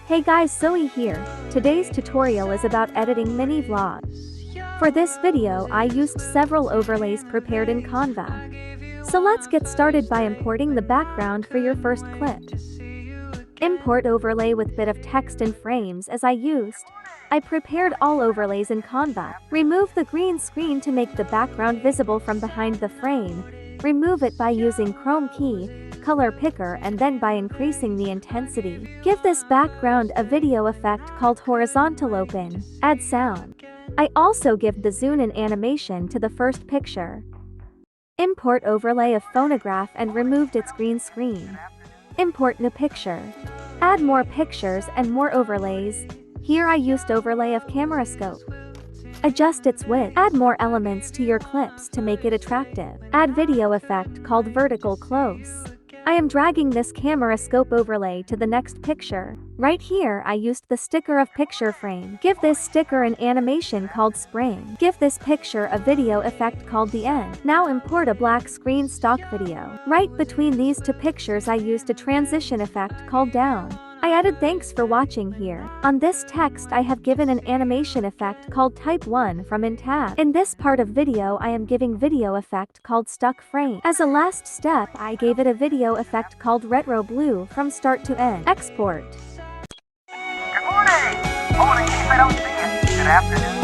Hey guys, Zoe here. Today's tutorial is about editing mini vlogs. For this video I used several overlays prepared in Canva. So let's get started by importing the background for your first clip. Import overlay with bit of text and frames as I used. I prepared all overlays in Canva. Remove the green screen to make the background visible from behind the frame. Remove it by using Chrome key, color picker, and then by increasing the intensity. Give this background a video effect called horizontal open. Add sound. I also give the zoom in animation to the first picture. Import overlay of phonograph and removed its green screen. Import new picture. Add more pictures and more overlays. Here I used overlay of camera scope. Adjust its width. Add more elements to your clips to make it attractive. Add video effect called vertical close. I am dragging this camera scope overlay to the next picture. Right here I used the sticker of picture frame. Give this sticker an animation called spring. Give this picture a video effect called the end. Now import a black screen stock video. Right between these two pictures I used a transition effect called down. I added thanks for watching here. On this text I have given an animation effect called type 1 from in tab. In this part of video I am giving video effect called stuck frame. As a last step I gave it a video effect called retro blue from start to end. Export. Good morning! Morning, keep it on seeing. Good afternoon.